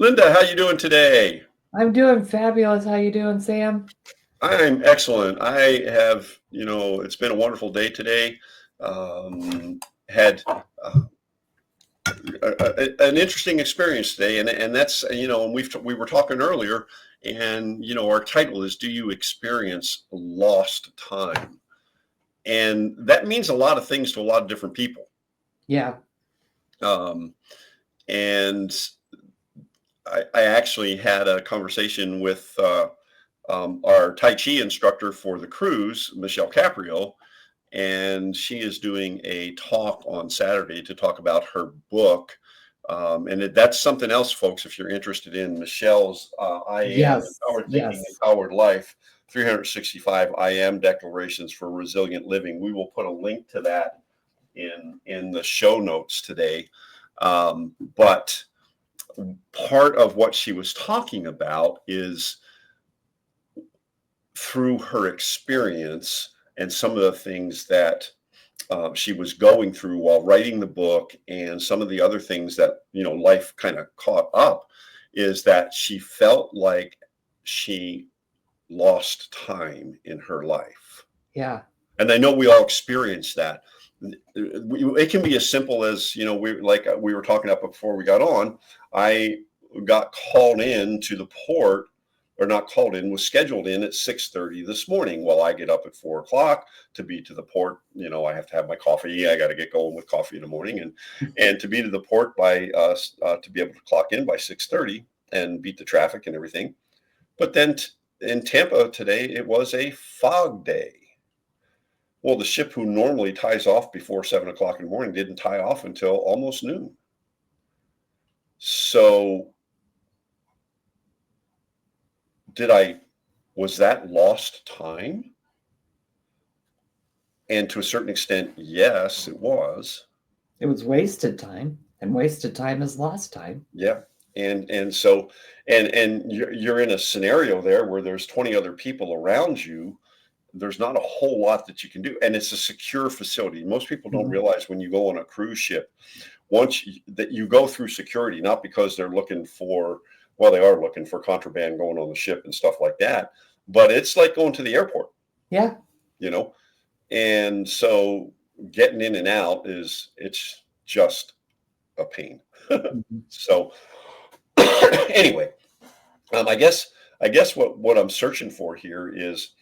Linda, how you doing today? I'm doing fabulous. How you doing, Sam? I'm excellent. I have, it's been a wonderful day today. Had an interesting experience today, and that's and we were talking earlier, and our title is "Do you experience lost time?" And that means a lot of things to a lot of different people. Yeah. Um, and I actually had a conversation with our Tai Chi instructor for the cruise, Michelle Caprio, and she is doing a talk on Saturday to talk about her book. That's something else, folks, if you're interested in Michelle's I Am Yes. Empowered Thinking, Yes. Empowered Life 365 I Am Declarations for Resilient Living. We will put a link to that in the show notes today. But part of what she was talking about is through her experience and some of the things that she was going through while writing the book, and some of the other things that life kind of caught up, is that she felt like she lost time in her life. Yeah. And I know we all experience that. It can be as simple as we were talking about before we got on. I got called in to the port, or not called in, was scheduled in at 6:30 this morning. Well, I get up at 4 o'clock to be to the port. I have to have my coffee. I got to get going with coffee in the morning, and to be to the port by to be able to clock in by 6:30 and beat the traffic and everything. But then in Tampa today, it was a fog day. Well, the ship who normally ties off before 7 o'clock in the morning didn't tie off until almost noon. So was that lost time? And to a certain extent, yes, it was. It was wasted time, and wasted time is lost time. Yeah. So you're in a scenario there where there's 20 other people around you. There's not a whole lot that you can do, and it's a secure facility. Most people don't realize when you go on a cruise ship, that you go through security, not because they're looking for, well, they are looking for contraband going on the ship and stuff like that, but it's like going to the airport. Yeah. And so getting in and out it's just a pain. So anyway, I guess what I'm searching for here is,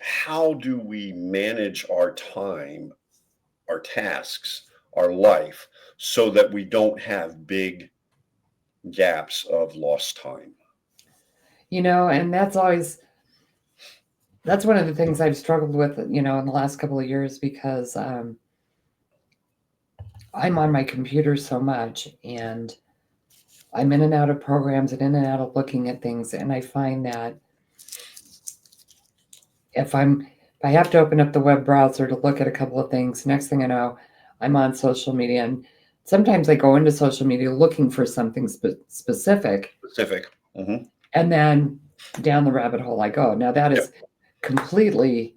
how do we manage our time, our tasks, our life, so that we don't have big gaps of lost time? And that's one of the things I've struggled with, in the last couple of years, because I'm on my computer so much, and I'm in and out of programs and in and out of looking at things. And I find that if I have to open up the web browser to look at a couple of things, next thing I know, I'm on social media. And sometimes I go into social media looking for something specific. Mm-hmm. And then down the rabbit hole I go. Now that is completely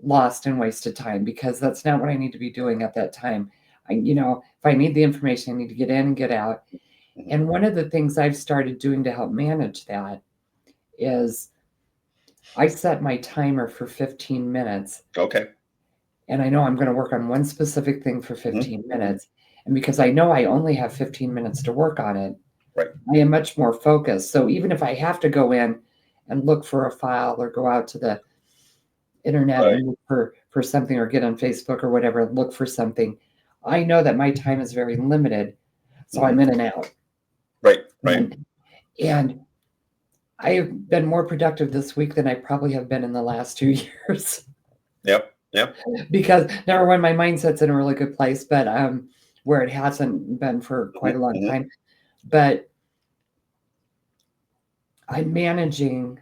lost and wasted time, because that's not what I need to be doing at that time. If I need the information, I need to get in and get out. Mm-hmm. And one of the things I've started doing to help manage that is I set my timer for 15 minutes. Okay. And I know I'm going to work on one specific thing for 15 minutes. And because I know I only have 15 minutes to work on it, right, I am much more focused. So even if I have to go in and look for a file, or go out to the internet and look for something, or get on Facebook or whatever and look for something, I know that my time is very limited. So I'm in and out. Right. And I have been more productive this week than I probably have been in the last 2 years. Yep. Because number one, my mindset's in a really good place, but where it hasn't been for quite a long time. But I'm managing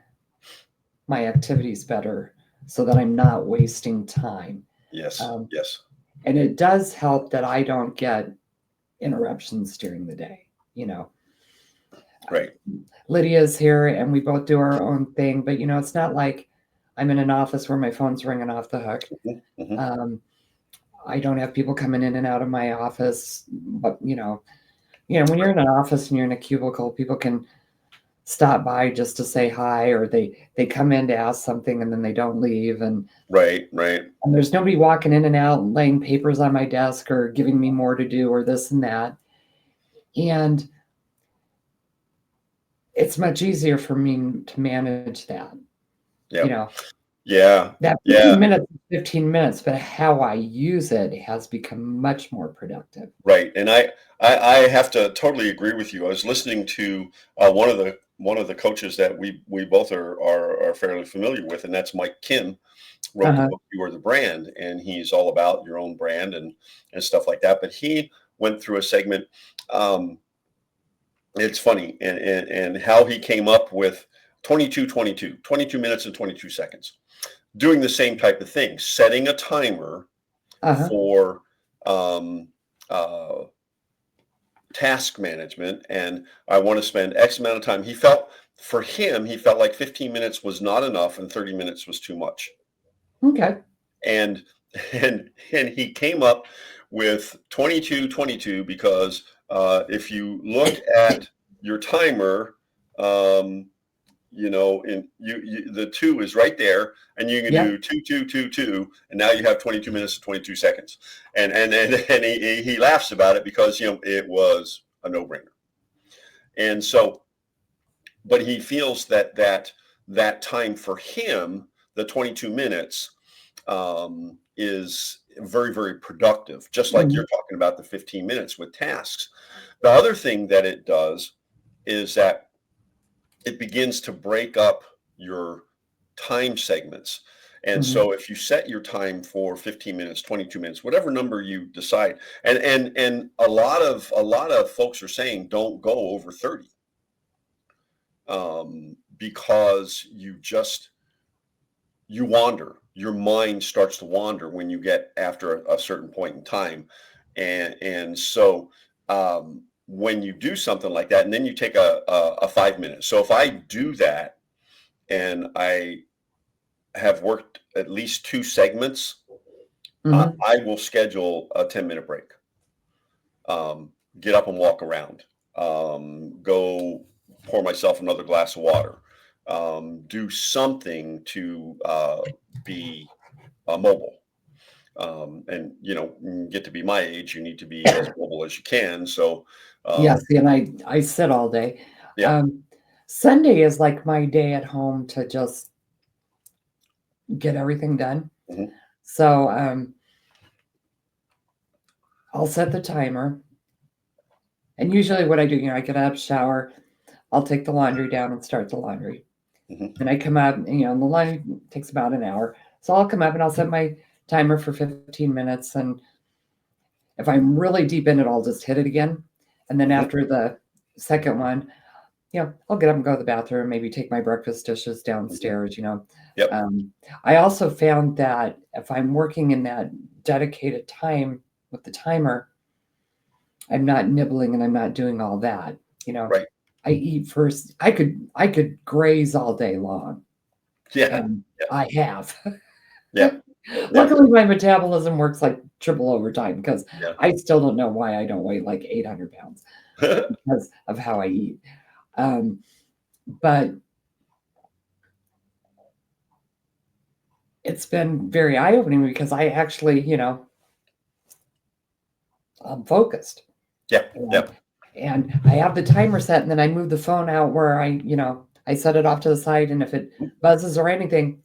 my activities better so that I'm not wasting time. Yes. And it does help that I don't get interruptions during the day, Right. Lydia's here and we both do our own thing, but it's not like I'm in an office where my phone's ringing off the hook. I don't have people coming in and out of my office, but You know, when you're in an office and you're in a cubicle, people can stop by just to say hi, or they come in to ask something and then they don't leave, Right. and there's nobody walking in and out and laying papers on my desk or giving me more to do or this and that. And it's much easier for me to manage that. Yeah. You know, Yeah. that Yeah. 15 minutes is 15 minutes, but how I use it has become much more productive. Right. And I have to totally agree with you. I was listening to one of the coaches that we both are fairly familiar with, and that's Mike Kim, wrote the Uh-huh. book You Are the Brand, and he's all about your own brand and stuff like that. But he went through a segment. It's funny and how he came up with 22 minutes and 22 seconds, doing the same type of thing, setting a timer Uh-huh. for um, uh, task management, and I want to spend X amount of time. For him, he felt like 15 minutes was not enough and 30 minutes was too much. Okay. And and he came up with 22 because if you look at your timer, and the two is right there, and you can Yeah. do 2 2 2 2, and now you have 22 minutes and 22 seconds. And he laughs about it because it was a no-brainer. And so, but he feels that time for him, the 22 minutes, is very, very productive, just like Mhm. you're talking about the 15 minutes with tasks. The other thing that it does is that it begins to break up your time segments. And Mhm. so if you set your time for 15 minutes, 22 minutes, whatever number you decide, and a lot of folks are saying don't go over 30, because you wander. Your mind starts to wander when you get after a certain point in time, and so when you do something like that, and then you take a 5 minute. So if I do that and I have worked at least two segments, Mhm. I will schedule a 10-minute break. Get up and walk around. Go pour myself another glass of water. Do something to be mobile. And get to be my age, you need to be as mobile as you can. So, Yes, um, and I sit all day. yeah. Um, Sunday is like my day at home to just get everything done. Mhm. So, I'll set the timer, and usually what I do, I get up, shower, I'll take the laundry down and start the laundry. Mhm. And I come up, and the laundry takes about an hour. So I'll come up and I'll set my timer for 15 minutes, and if I'm really deep in it, I'll just hit it again. And then Mhm. after the second one, I'll get up and go to the bathroom, maybe take my breakfast dishes Mhm. downstairs. Yep. Um, I also found that if I'm working in that dedicated time with the timer, I'm not nibbling and I'm not doing all that. You know, Right. I eat first. I could graze all day long, Yeah. and Yeah. I have. Yeah. Yeah. Luckily, my metabolism works like triple overtime because Yeah. I still don't know why I don't weigh like 800 pounds because of how I eat. Um, but it's been very eye-opening because I actually, I'm focused, Yeah. and Yeah. I have the timer set, and then I move the phone out where I set it off to the side, and if it buzzes or anything,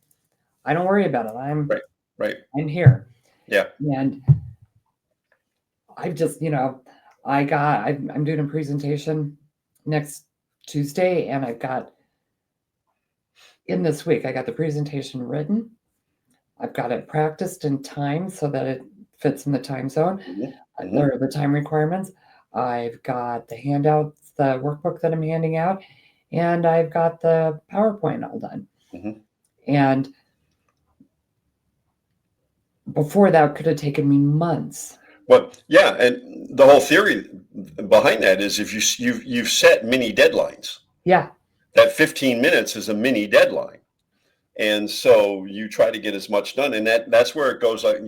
I don't worry about it. I'm Right. Right. I'm here, Yeah. and I've just, I'm doing a presentation next Tuesday, and I've got in this week I got the presentation written. I've got it practiced in time so that it fits in the time zone. Mhm. Mhm. There are the time requirements. I've got the handouts, the workbook that I'm handing out, and I've got the PowerPoint all done. Mhm. And before that could have taken me months. Well, yeah, and the whole theory behind that is if you've set mini deadlines. Yeah. That 15 minutes is a mini deadline. And so you try to get as much done, and that's where it goes. Like,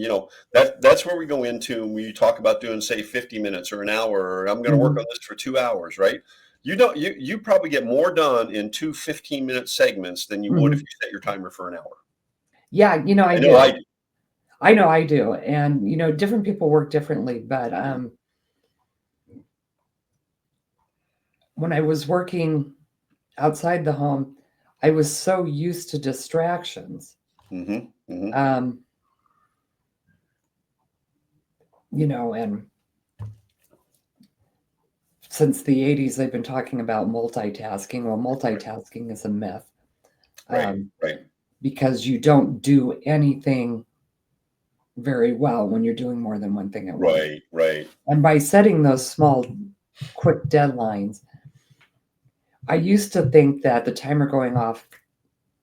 that's where we go into when you talk about doing, say, 50 minutes or an hour, or I'm going to work Mhm. on this for 2 hours, right? You probably get more done in two 15-minute segments than you would if Mhm. you set your timer for an hour. Yeah, I I know I do. do. I know I do, and, different people work differently, but, when I was working outside the home, I was so used to distractions, Hmm. um, and since the '80s, they've been talking about multitasking. Well, multitasking is a myth, Right, um, right, because you don't do anything very well when you're doing more than one thing at once. right, right, And by setting those small, quick deadlines, I used to think that the timer going off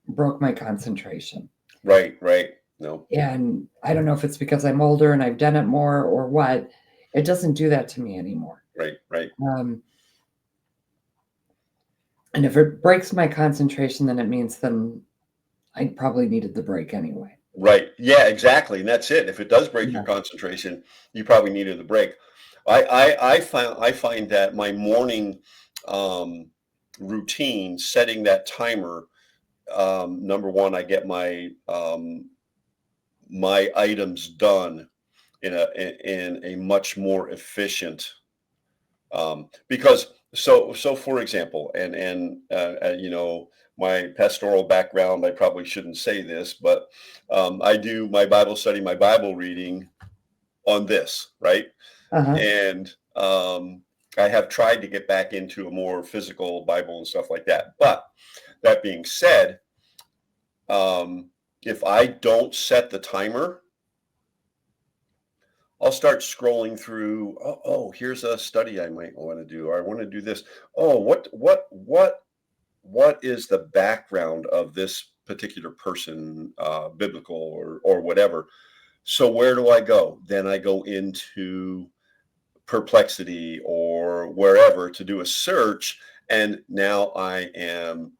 broke my concentration. right, right. No, And I don't know if it's because I'm older and I've done it more or what. It doesn't do that to me anymore. right, right, Um, and if it breaks my concentration, then it means then I probably needed the break anyway. right. Yeah, exactly. And that's it. If it does break your Yeah. concentration, you probably needed the break. I find that my morning um, routine, setting that timer, number one, I get my items done in a much more efficient, because so for example, my pastoral background, I probably shouldn't say this, but I do my Bible study, my Bible reading on this, right? Uh-huh. And I have tried to get back into a more physical Bible and stuff like that. But that being said, if I don't set the timer, I'll start scrolling through. Oh, here's a study I might want to do, or I want to do this. Oh, what is the background of this particular person, biblical or whatever? So where do I go? Then I go into Perplexity or wherever to do a search, and now I am,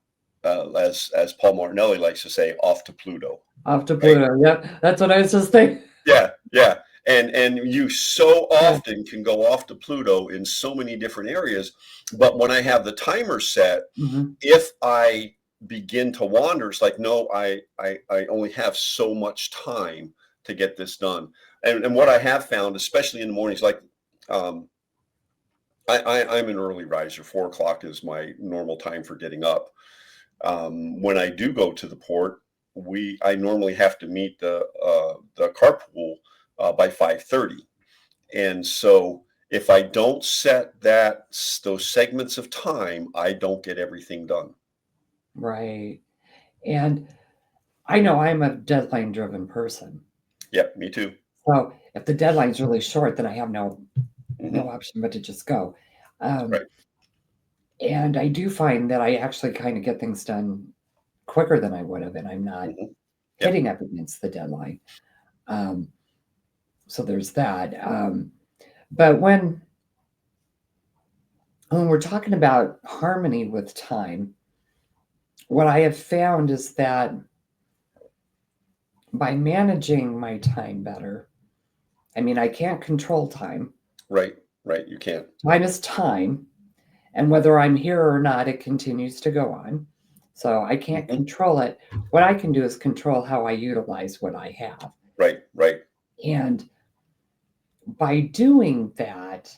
as Paul Martinelli likes to say, off to Pluto. Off to Right? Pluto. Yep. That's what I was just thinking. Yeah, yeah. And you so Yeah. often can go off to Pluto in so many different areas. But when I have the timer set, Mhm. if I begin to wander, it's like, no, I only have so much time to get this done. And what I have found, especially in the mornings, like, um, I'm an early riser. 4 o'clock is my normal time for getting up. When I do go to the port, I normally have to meet the carpool by 5:30, and so if I don't set those segments of time, I don't get everything done. Right. And I know I'm a deadline driven person. Yep, me too. So if the deadline's really short, then I have no Hmm. option but to just go. Um, Right. and I do find that I actually kind of get things done quicker than I would have, and I'm not Hmm. Yep. hitting up against the deadline. Um, so there's that. But when we're talking about harmony with time, what I have found is that by managing my time better, I mean, I can't control time. Right. Right. You can't. Time is time, and whether I'm here or not, it continues to go on. So I can't Hmm. control it. What I can do is control how I utilize what I have. Right. Right. And by doing that,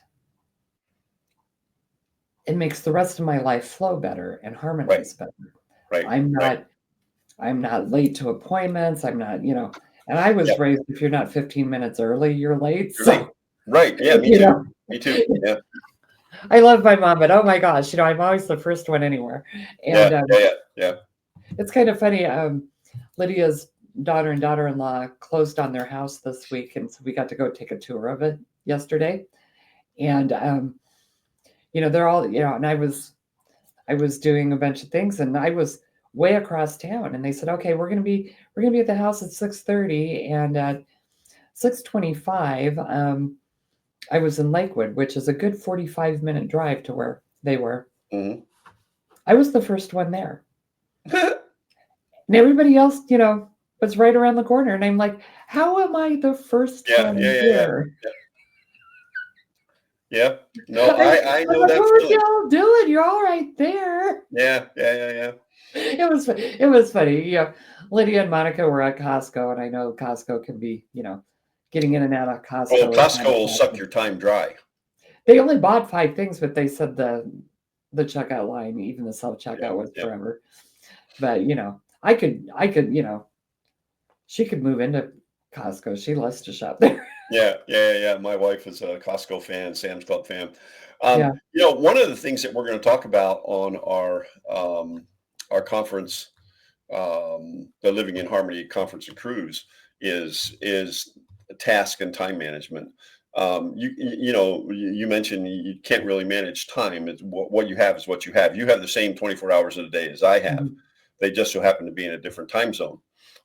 it makes the rest of my life flow better and Right. harmonize better. Right. I'm Right. not I'm not late to appointments. I'm not. And I was Yep. raised if you're not 15 minutes early, you're late. You're late. So, Right. Yeah. Me you too. know, Me too. Yeah. I love my mom, but oh my gosh, I'm always the first one anywhere. Yeah. And Yeah. Yeah. Yeah. it's kind of funny. Lydia's daughter and daughter-in-law closed on their house this week, and so we got to go take a tour of it yesterday. And they're all, and I was doing a bunch of things, and I was way across town, and they said, okay, we're gonna be at the house at 6:30, and at 6:25, I was in Lakewood, which is a good 45-minute drive to where they were. Hmm. I was the first one there. And everybody else, was right around the corner. And I'm like, how am I the first Yeah, time yeah, yeah, yeah, here? yeah. No, I'm, I I'm know like, that what would feeling. y'all doing? You're all right there. Yeah, yeah, yeah, yeah. It was funny. Lydia and Monica were at Costco, and I know Costco can be, getting in and out of Well, Costco is not Costco will suck exactly. your time dry. They only bought 5 things, but they said the checkout line, even the self Yeah, checkout, was yeah, forever. But she could move into Costco. She loves to shop there. yeah, yeah, yeah, yeah. My wife is a Costco fan, Sam's Club fan. Yeah. One of the things that we're going to talk about on our conference, the Living in Harmony conference and cruise, is task and time management. You mentioned you can't really manage time. It's what you have is what you have. You have the same 24 hours in a day as I have. Mhm. They just so happen to be in a different time zone,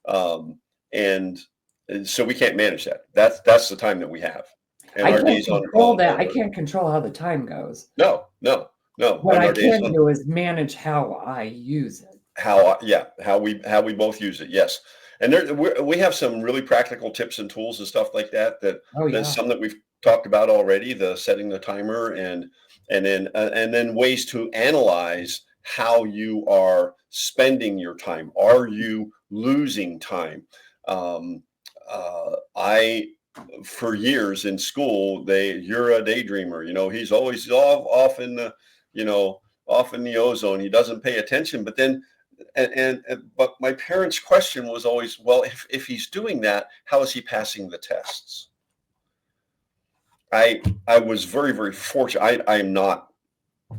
um, and, so we can't manage that. That's the time that we have, and I our can't days control on that. I our can't control how the time goes. no, no, no, What and I our days can on do is manage how I use it. how we both use it. Yes, and we have some really practical tips and tools and stuff like that. Oh, There's yeah. some that we've talked about already. The setting the timer and then ways to analyze how you are spending your time. Are you losing time? I For years in school, you're a daydreamer. He's always off in the you know off in the ozone. He doesn't pay attention. But then, but my parents' question was always, well, if he's doing that, how is he passing the tests? I was very, very fortunate. I'm not,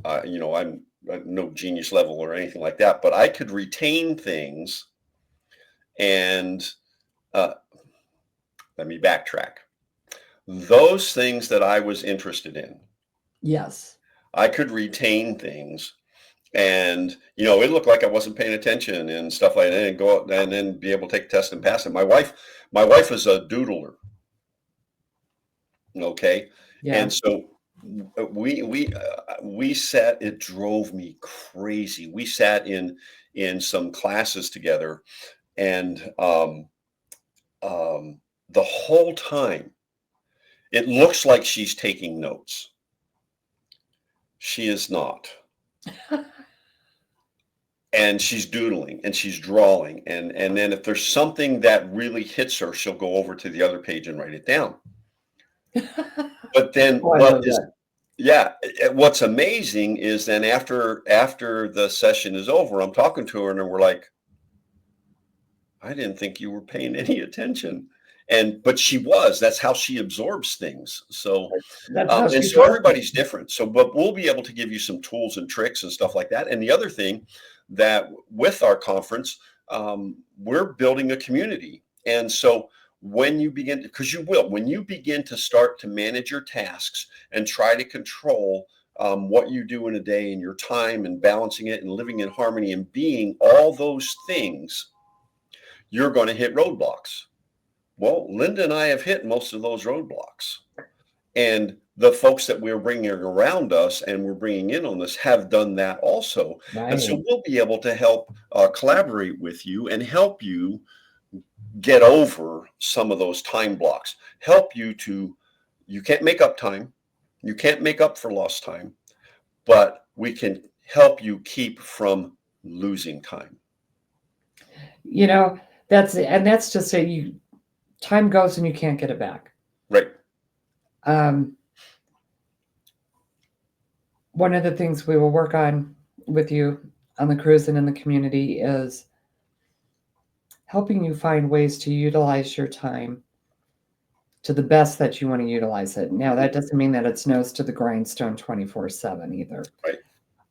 I'm no genius level or anything like that, but I could retain things. And uh, let me backtrack. Those things that I was interested in, Yes. I could retain things, and it looked like I wasn't paying attention and stuff like that, and go out and then be able to take a test and pass it. My wife is a doodler. Okay, Yeah. and so we sat. It drove me crazy. We sat in some classes together, and the whole time it looks like she's taking notes. She is not. And she's doodling and she's drawing, and then if there's something that really hits her, she'll go over to the other page and write it down. But then Oh, I love that. yeah, what's amazing is then after the session is over, I'm talking to her and we're like, I didn't think you were paying any attention. But she was. That's how she absorbs things. So That's how and she so processes. everybody's different. But we'll be able to give you some tools and tricks and stuff like that. And the other thing, that with our conference, we're building a community. And so when you begin to, because you will, when you begin to start to manage your tasks and try to control what you do in a day and your time and balancing it and living in harmony and being all those things, you're going to hit roadblocks. Well, Linda and I have hit most of those roadblocks. And the folks that we're bringing around us and we're bringing in on this have done that also. And so Right. we'll be able to help collaborate with you and help you get over some of those time blocks. You can't make up time. You can't make up for lost time, but we can help you keep from losing time. You know, that's just time goes and you can't get it back. Right. Um, One of the things we will work on with you on the cruise and in the community is helping you find ways to utilize your time to the best that you want to utilize it. Now, that doesn't mean that it's nose to the grindstone 24/7 either. Right.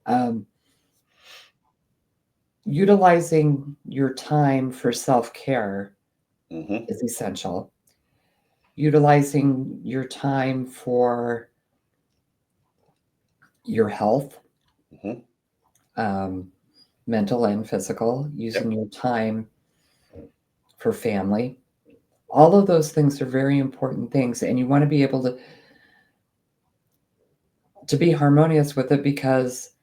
Um, Utilizing your time for self care Mm-hmm. is essential. Utilizing your time for your health, Mm-hmm. um, mental and physical, using Yep. your time for family. All of those things are very important things, and you want to be able to be harmonious with it because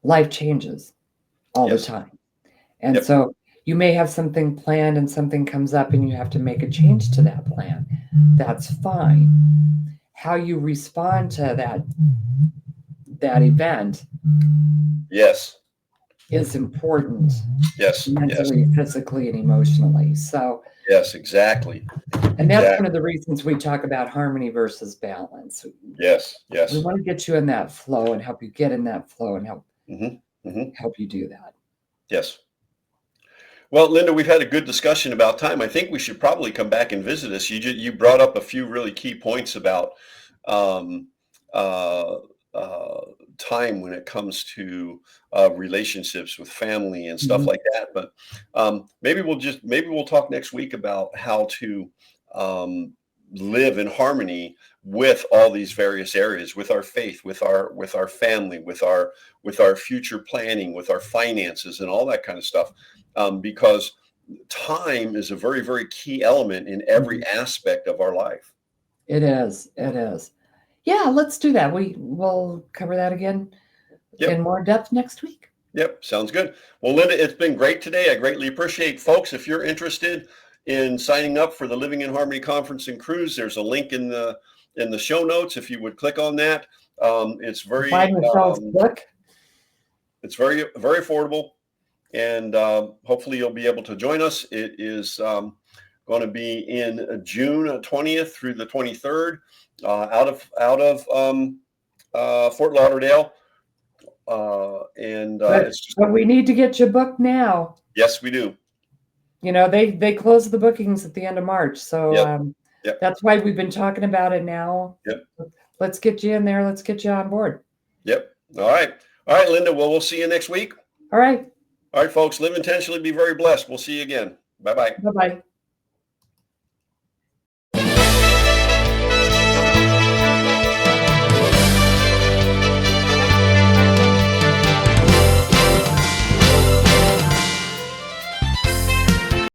life changes all the Yes. time. And Yep. so you may have something planned and something comes up and you have to make a change to that plan. That's fine. How you respond to that event Yes. is important Yes. Yes. mentally, physically, and emotionally. So, Yes. Exactly. and that's Exactly. one of the reasons we talk about harmony versus balance. Yes. We Yes. want to get you in that flow and help you get in that flow and help Hmm. help you do that. Yes. Well, Linda, we've had a good discussion about time. I think we should probably come back and visit us. You brought up a few really key points about um, uh, uh, time when it comes to relationships with family and stuff Mhm. like that. But maybe we'll talk next week about how to um, live in harmony with all these various areas, with our faith, with our family, with our future planning, with our finances, and all that kind of stuff, because time is a very, very key element in every Mhm. aspect of our life. It is. It is. Yeah, let's do that. We'll cover that again in Yep. more depth next week. Yep. Sounds good. Well, Linda, it's been great today. I greatly appreciate, folks. If you're interested in signing up for the Living in Harmony Conference and Cruise, there's a link in the show notes. If you would click on that, it's Buy Michelle's um, book. it's very, very affordable, and hopefully you'll be able to join us. It is going to be in June 20th through the 23rd, out of Fort Lauderdale, and But it's just, but we need to get your book now. yes, we do. You know, they close the bookings at the end of March. So Yep. Yep. that's why we've been talking about it now. Yep. Let's get you in there. Let's get you on board. Yep. All right. All right, Linda. Well, we'll see you next week. All right. All right, folks. Live intentionally. Be very blessed. We'll see you again. Bye bye. Bye-bye.